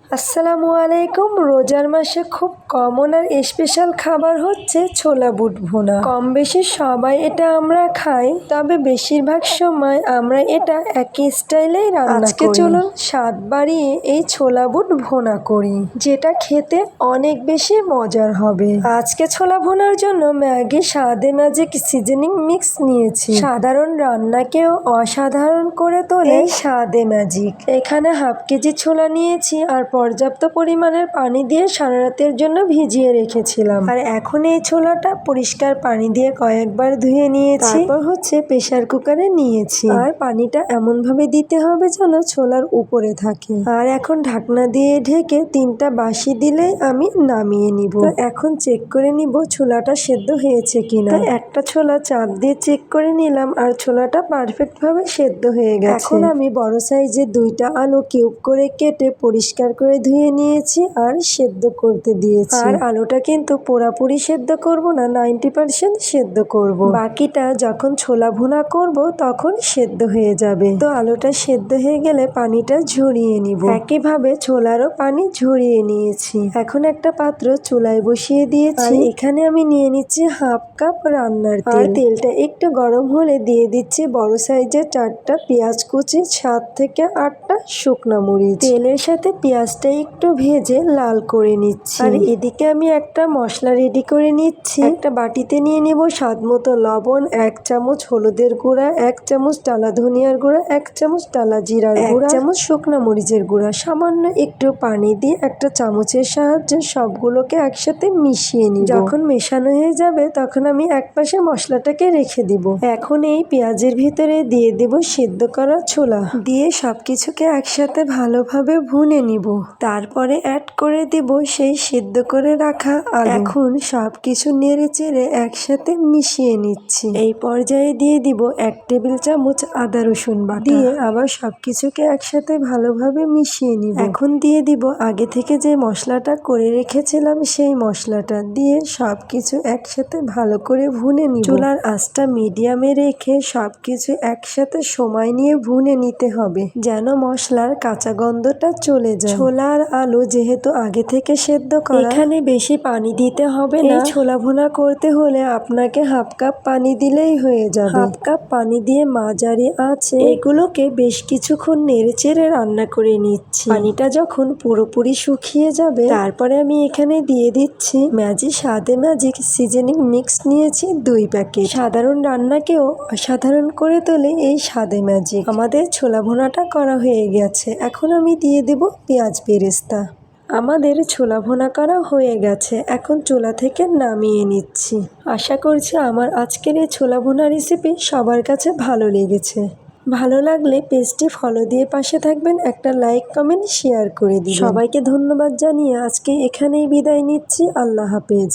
আসসালামু আলাইকুম। রোজার মাসে খুব কমন আর স্পেশাল খাবার হচ্ছে ছোলা বুট ভুনা। কম বেশি সবাই এটা আমরা খাই, তবে বেশিরভাগ সময় আমরা এটা একই স্টাইলেই রান্না করি। আজকে চলুন স্বাদ বাড়িয়ে এই ছোলা বুট ভুনা করি, যেটা খেতে অনেক বেশি মজার হবে। আজকে ছোলা ভুনার জন্য ম্যাগি স্বাদে ম্যাজিক সিজনিং মিক্স নিয়েছি। সাধারণ রান্নাকেও অসাধারণ করে তোলে এই স্বাদে ম্যাজিক। এখানে হাফ কেজি ছোলা নিয়েছি আর পর্যাপ্ত পরিমাণের পানি দিয়ে সারা রাতের জন্য ভিজিয়ে রেখেছিলাম। আর এখন এই ছোলাটা পরিষ্কার পানি দিয়ে কয়েকবার ধুয়ে নিয়েছি। তারপর হচ্ছে প্রেসার কুকারে নিয়েছি, আর পানিটা এমন ভাবে দিতে হবে যেন ছোলার উপরে থাকে। আর এখন ঢাকনা দিয়ে ঢেকে 3টা বাঁশি দিলেই আমি নামিয়ে নিব। তো এখন চেক করে নিব ছোলাটা সেদ্ধ হয়েছে কিনা। তো একটা ছোলা চাপ দিয়ে চেক করে নিলাম, আর ছোলাটা পারফেক্ট ভাবে সেদ্ধ হয়ে গেছে। এখন আমি বড় সাইজের 2টা আলু কিউব করে কেটে পরিষ্কার করে ধুয়ে নিয়েছি আর সেদ্ধ করতে দিয়েছি। আর আলুটা কিন্তু পুরোপুরি সেদ্ধ করব না, 90% সেদ্ধ করব। বাকিটা যখন ছোলা ভুনা করব তখন সেদ্ধ হয়ে যাবে। তো আলুটা সেদ্ধ হয়ে গেলে পানিটা ঝরিয়ে নিব। একইভাবে ছোলারও পানি ঝরিয়ে নিয়েছি। এখন একটা পাত্র চুলায় বসিয়ে দিয়েছি। এখানে আমি নিয়ে নিচ্ছি হাফ কাপ রান্নার তেল। আর তেলটা একটু গরম হলে দিয়ে দিচ্ছি বড় সাইজের 4টা পেঁয়াজ কুচি, 7 থেকে 8টা শুকনা মরিচ। তেলের সাথে পেঁয়াজটা একটু ভেজে লাল করে নিচ্ছি। আর এদিকে আমি একটা মশলা রেডি করে নিচ্ছি। একটা বাটিতে নিয়ে নিব স্বাদ মতো লবণ, 1 চামচ হলুদের গুঁড়া, 1 চামচ টালা ধনিয়ার গুঁড়া, 1 চামচ টালা জিরার গুঁড়া, 1 চামচ শুকনা মরিচের গুঁড়া, সামান্য একটু পানি দিয়ে একটা চামচের সাহায্যে সবগুলোকে একসাথে মিশিয়ে নিব। যখন মেশানো হয়ে যাবে তখন আমি একপাশে মশলাটাকে রেখে দিব। এখন এই পেঁয়াজের ভিতরে দিয়ে দেব সিদ্ধ করা ছোলা, দিয়ে সবকিছুকে একসাথে ভালোভাবে ভুনে নিব। তারপরে অ্যাড করে দেব সেই সিদ্ধ করে রাখা আলু। এখন সবকিছু নেড়ে চেড়ে একসাথে মিশিয়ে নিচ্ছি। এই পর্যায়ে দিয়ে দিব 1 টেবিল চামচ আদা রসুন বাটা, দিয়ে আবার সবকিছুকে একসাথে ভালোভাবে মিশিয়ে নিব। এখন দিয়ে দিব আগে থেকে যে মশলাটা করে রেখেছিলাম সেই মশলাটা, দিয়ে সবকিছু একসাথে ভালো করে ভুনে নিব। চুলার আঁচটা মিডিয়ামে রেখে সবকিছু একসাথে সময় নিয়ে ভুনে নিতে হবে, যেন মশলার কাঁচা গন্ধটা চলে যায়। ছোলা আর আলু যেহেতু আগে থেকে সেদ্ধ করা, এখানে বেশি পানি দিতে হবে না। ছোলা ভুনা করতে হলে আপনাকে হাফ কাপ পানি দিলেই হয়ে যাবে। হাফ কাপ পানি দিয়ে মাঝারি আঁচে এগুলোকে বেশ কিছুক্ষণ নেড়েচেড়ে রান্না করে নিচ্ছি। পানিটা যখন পুরোপুরি শুকিয়ে যাবে তারপরে আমি এখানে দিয়ে দিচ্ছি ম্যাজিক স্বাদে ম্যাজিক সিজনিং মিক্স নিয়েছি 2 প্যাকেট। সাধারণ রান্নাকেও অসাধারণ করে তোলে এই স্বাদে ম্যাজিক। আমাদের ছোলা ভুনাটা করা হয়ে গেছে। এখন আমি দিয়ে দেব পেঁয়াজ বেরেস্তা। আমাদের ছোলা ভুনা করা হয়ে গেছে। এখন চুলা থেকে নামিয়ে নিচ্ছি। আশা করছি আমার আজকের এই ছোলা ভুনা রেসিপি সবার কাছে ভালো লেগেছে। ভালো লাগলে পেজটি ফলো দিয়ে পাশে থাকবেন। একটা লাইক, কমেন্ট, শেয়ার করে দিন। সবাইকে ধন্যবাদ জানিয়ে আজকে এখানেই বিদায় নিচ্ছি। আল্লাহ হাফেজ।